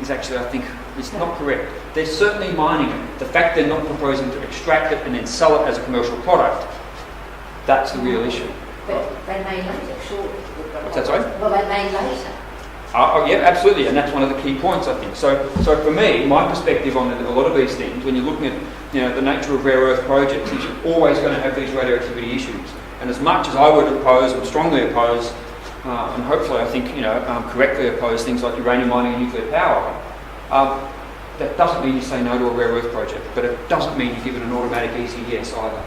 is actually, I think, is not correct. They're certainly mining it. The fact they're not proposing to extract it and then sell it as a commercial product, that's the real issue. But they may later, surely. What's that, sorry? Well, they may later. Oh, yeah, absolutely, and that's one of the key points, I think. So for me, my perspective on a lot of these things, when you're looking at the nature of rare earth projects, is you're always going to have these radioactivity issues. And as much as I would oppose, and strongly oppose, and hopefully I think correctly oppose things like uranium mining and nuclear power, that doesn't mean you say no to a rare earth project, but it doesn't mean you give it an automatic easy yes either.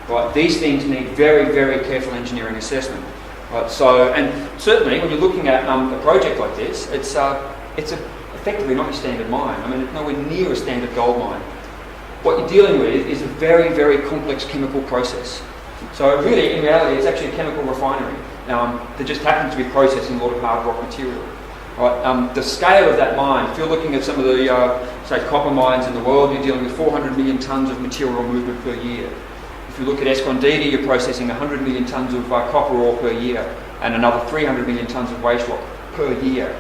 Right? These things need very, very careful engineering assessment. Right, so, and certainly when you're looking at a project like this, it's effectively not your standard mine. I mean, it's nowhere near a standard gold mine. What you're dealing with is a very, very complex chemical process. So really, in reality, it's actually a chemical refinery that just happens to be processing a lot of hard rock material. Right, the scale of that mine, if you're looking at some of the, say, copper mines in the world, you're dealing with 400 million tonnes of material movement per year. If you look at Escondida, you're processing 100 million tonnes of copper ore per year and another 300 million tonnes of waste rock per year.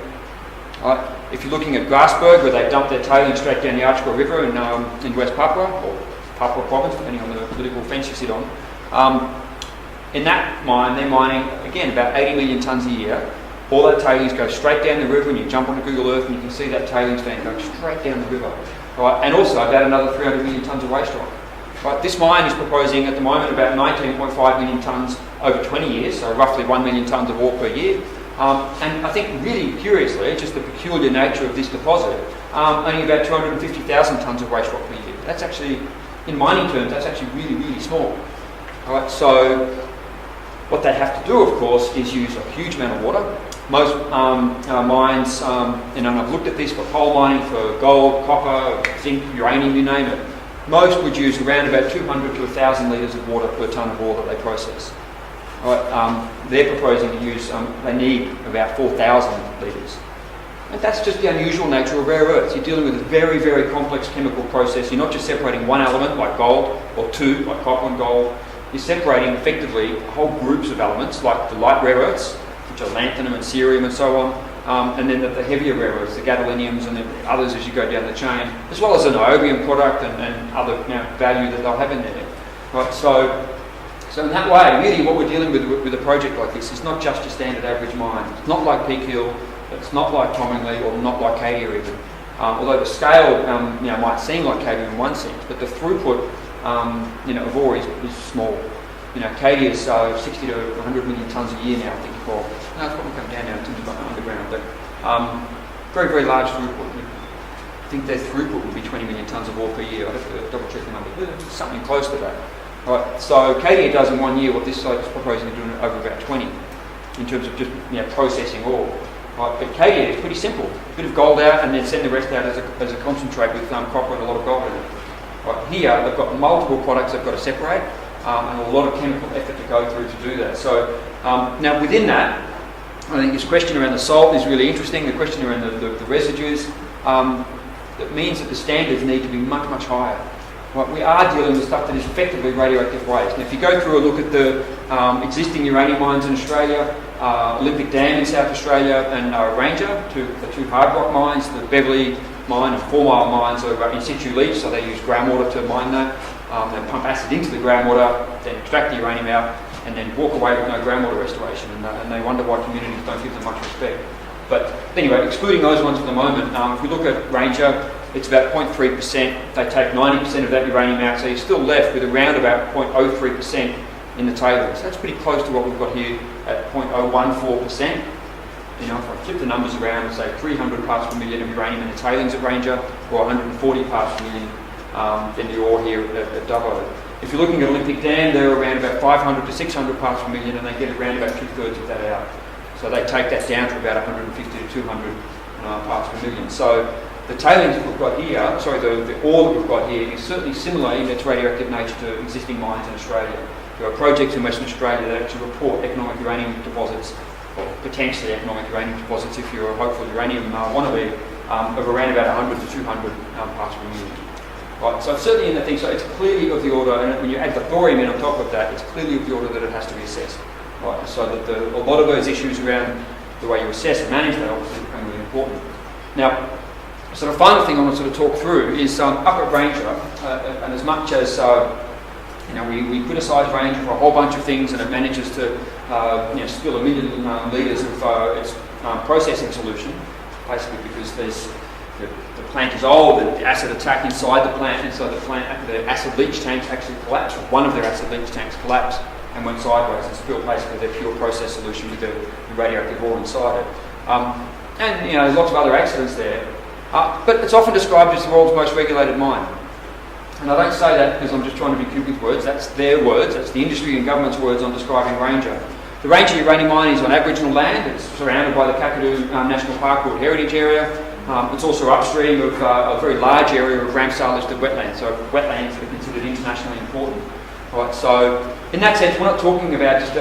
Right? If you're looking at Grasberg, where they dump their tailings straight down the Archibald River in West Papua, or Papua province, depending on the political fence you sit on, in that mine, they're mining, again, about 80 million tonnes a year. All that tailings goes straight down the river, and you jump onto Google Earth and you can see that tailings fan going straight down the river. Right? And also about another 300 million tonnes of waste rock. Right, this mine is proposing at the moment about 19.5 million tonnes over 20 years, so roughly 1 million tonnes of ore per year. And I think really curiously, just the peculiar nature of this deposit, only about 250,000 tonnes of waste rock per year. That's actually, in mining terms, that's actually really, really small. All right, so what they have to do, of course, is use a huge amount of water. Most mines, and I've looked at this for coal mining, for gold, copper, zinc, uranium, you name it, most would use around about 200 to 1,000 litres of water per tonne of ore that they process. Right, they're proposing to use, they need about 4,000 litres. And that's just the unusual nature of rare earths. You're dealing with a very, very complex chemical process. You're not just separating one element like gold, or two like copper and gold. You're separating effectively whole groups of elements like the light rare earths, which are lanthanum and cerium and so on, and then the heavier rare earths, the gadoliniums and the others as you go down the chain, as well as a niobium product and other value that they'll have in there. Right, so in that way, really what we're dealing with a project like this is not just your standard average mine. It's not like Peak Hill, it's not like Tomingley, or not like Cadia even. Although the scale might seem like Cadia in one sense, but the throughput of ore is small. Cadia is 60 to 100 million tonnes a year now, I think. No, it's probably come down now in terms of underground, but very, very large throughput. I think their throughput would be 20 million tonnes of ore per year. I'd have to double check the number, but something close to that. Right, so Cadia does in 1 year what this site is proposing to do over about 20 in terms of just processing ore. Right, but Cadia is pretty simple. A bit of gold out and then send the rest out as a concentrate with copper and a lot of gold in it. Right, here they've got multiple products they've got to separate and a lot of chemical effort to go through to do that. So now within that, I think this question around the salt is really interesting, the question around the residues. It means that the standards need to be much, much higher. Right, we are dealing with stuff that is effectively radioactive waste. And if you go through a look at the existing uranium mines in Australia, Olympic Dam in South Australia and Ranger, the two hard rock mines, the Beverley mine and 4 Mile mines are in situ leach, so they use groundwater to mine that. They pump acid into the groundwater, then extract the uranium out, and then walk away with no groundwater restoration. And they wonder why communities don't give them much respect. But anyway, excluding those ones for the moment, if we look at Ranger, it's about 0.3%. They take 90% of that uranium out, so you're still left with around about 0.03% in the tailings. That's pretty close to what we've got here at 0.014%. If I flip the numbers around and say 300 parts per million of uranium in the tailings at Ranger, or 140 parts per million in the ore here at Dubbo. If you're looking at Olympic Dam, they're around about 500 to 600 parts per million, and they get around about 2/3 of that out. So they take that down to about 150 to 200 parts per million. So the tailings that we've got here, the ore that we've got here is certainly similar in its radioactive nature to existing mines in Australia. There are projects in Western Australia that actually report economic uranium deposits, or potentially economic uranium deposits if you're a hopeful uranium wannabe, of around about 100 to 200 parts per million. Right, so it's certainly in the thing, so it's clearly of the order, and when you add the thorium in on top of that, it's clearly of the order that it has to be assessed. Right, so that a lot of those issues around the way you assess and manage that obviously become really important. Now, So the final thing I want to sort of talk through is up at Ranger, and as much as we criticise Ranger for a whole bunch of things, and it manages to spill 1 million litres of its processing solution, basically because the plant is old, the acid attack inside the plant, and so the acid leach tanks actually collapsed. One of their acid leach tanks collapsed and went sideways and spilled basically their pure process solution with the radioactive ore inside it. And there's lots of other accidents there. But it's often described as the world's most regulated mine. And I don't say that because I'm just trying to be cute with words. That's their words. That's the industry and government's words on describing Ranger. The Ranger uranium mine is on Aboriginal land. It's surrounded by the Kakadu National Park World Heritage Area. It's also upstream of a very large area of Ramsar listed wetlands, so wetlands that are considered internationally important. Right, so in that sense, we're not talking about just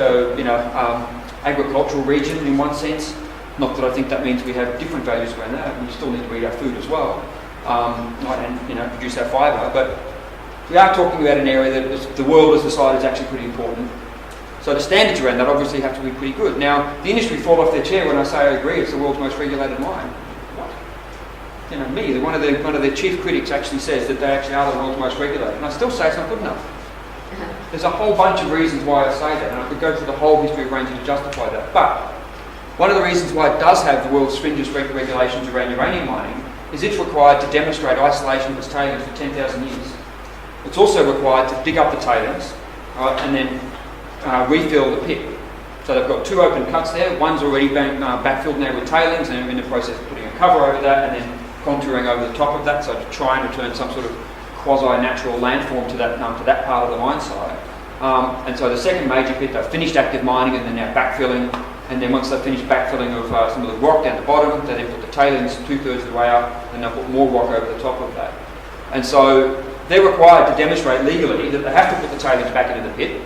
agricultural region in one sense. Not that I think that means we have different values around that. We still need to eat our food as well, and produce our fibre. But we are talking about an area that the world has decided is actually pretty important. So the standards around that obviously have to be pretty good. Now, the industry fall off their chair when I say I agree it's the world's most regulated mine. What? One of their chief critics actually says that they actually are the world's most regulated, and I still say it's not good enough. There's a whole bunch of reasons why I say that, and I could go through the whole history of Ranger to justify that. But one of the reasons why it does have the world's stringent regulations around uranium mining is it's required to demonstrate isolation of its tailings for 10,000 years. It's also required to dig up the tailings, right, and then refill the pit. So they've got 2 open cuts there. One's already been backfilled now with tailings, and they're in the process of putting a cover over that and then contouring over the top of that, so to try and return some sort of quasi-natural landform to that part of the mine site. And so the second major pit, they've finished active mining and they're now backfilling. And then once they've finished backfilling of some of the rock down the bottom, they then put the tailings 2/3 of the way up, and they'll put more rock over the top of that. And so they're required to demonstrate legally that they have to put the tailings back into the pit,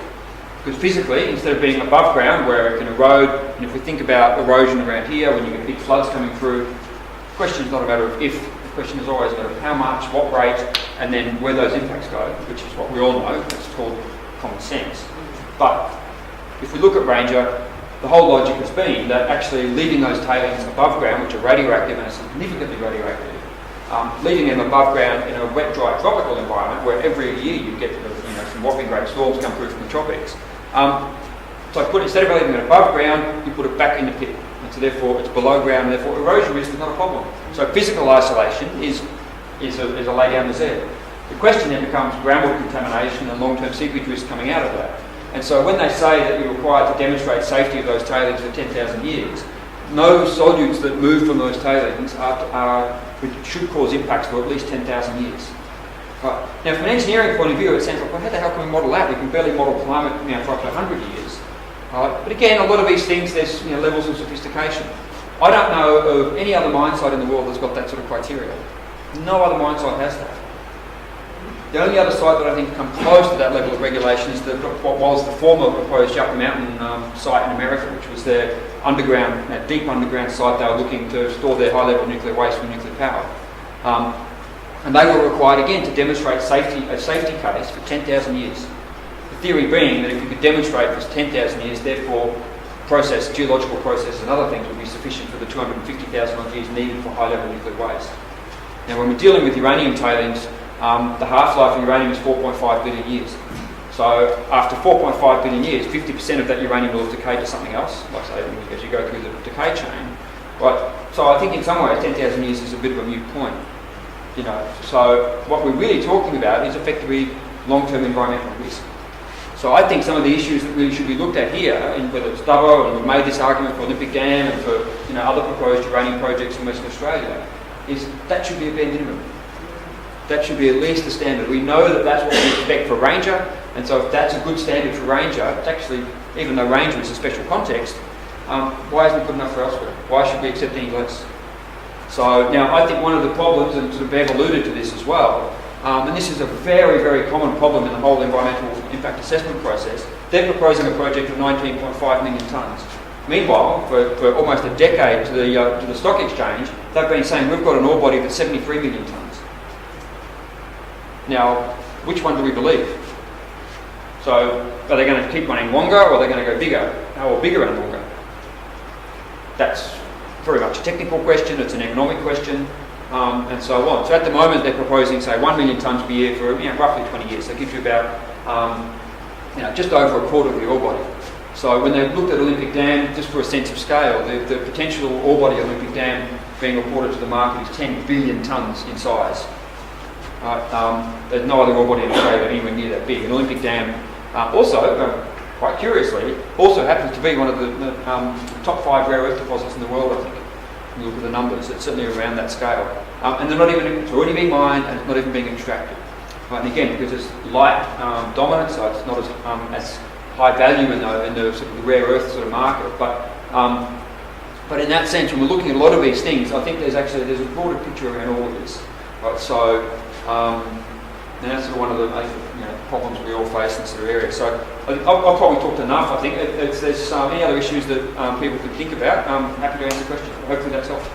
because physically, instead of being above ground where it can erode, and if we think about erosion around here, when you get big floods coming through, the question is not a matter of if, the question is always a matter of how much, what rate, and then where those impacts go, which is what we all know. It's called common sense. But if we look at Ranger, the whole logic has been that actually leaving those tailings above ground, which are radioactive and are significantly radioactive, leaving them above ground in a wet, dry, tropical environment where every year you get some whopping great storms come through from the tropics. So instead of leaving it above ground, you put it back in the pit. And so therefore it's below ground, and therefore erosion risk is not a problem. So physical isolation is a lay down the Z. The question then becomes groundwater contamination and long-term seepage risk coming out of that. And so when they say that you're required to demonstrate safety of those tailings for 10,000 years, no solutes that move from those tailings should cause impacts for at least 10,000 years. Right. Now, from an engineering point of view, it sounds like, well, how the hell can we model that? We can barely model climate for up to 100 years. Right. But again, a lot of these things, there's levels of sophistication. I don't know of any other mine site in the world that's got that sort of criteria. No other mine site has that. The only other site that I think comes close to that level of regulation is what was the former proposed Yucca Mountain site in America, which was their underground, deep underground site. They were looking to store their high-level nuclear waste from nuclear power. And they were required again to demonstrate a safety case for 10,000 years. The theory being that if you could demonstrate for 10,000 years, therefore geological processes and other things would be sufficient for the 250,000 odd years needed for high-level nuclear waste. Now, when we're dealing with uranium tailings, the half-life of uranium is 4.5 billion years. So after 4.5 billion years, 50% of that uranium will have decayed to something else, like say as you go through the decay chain. Right. So I think in some ways 10,000 years is a bit of a moot point. So what we're really talking about is effectively long-term environmental risk. So I think some of the issues that really should be looked at here, whether it's Dubbo, and we've made this argument for Olympic Dam and for other proposed uranium projects in Western Australia, is that should be a bare minimum. That should be at least the standard. We know that that's what we expect for Ranger, and so if that's a good standard for Ranger, it's actually, even though Ranger is a special context, why isn't it good enough for elsewhere? Why should we accept any less? So now I think one of the problems, and sort of Bev alluded to this as well, and this is a very, very common problem in the whole environmental impact assessment process, they're proposing a project of 19.5 million tonnes. Meanwhile, for almost a decade to the stock exchange, they've been saying we've got an ore body that's 73 million tonnes. Now, which one do we believe? So, are they going to keep running longer, or are they going to go bigger, or bigger and longer? That's very much a technical question. It's an economic question. and so on. So at the moment they're proposing, say, 1 million tonnes per year for roughly 20 years. So it gives you about just over a quarter of the ore body. So when they've looked at Olympic Dam, just for a sense of scale, the potential ore body of Olympic Dam being reported to the market is 10 billion tonnes in size. There's no other ore body in Australia anywhere near that big. And Olympic Dam quite curiously, also happens to be one of the top 5 rare earth deposits in the world, I think. When you look at the numbers, it's certainly around that scale. And they're not even, it's already being mined and it's not even being extracted. And again, because it's light dominant, so it's not as high value in the sort of the rare earth sort of market. But in that sense, when we're looking at a lot of these things, I think there's a broader picture around all of this. Right? So and that's sort of one of the problems we all face in this sort of area. So I've probably talked enough. I think if there's any other issues that people could think about, I'm happy to answer questions. Hopefully that's helpful.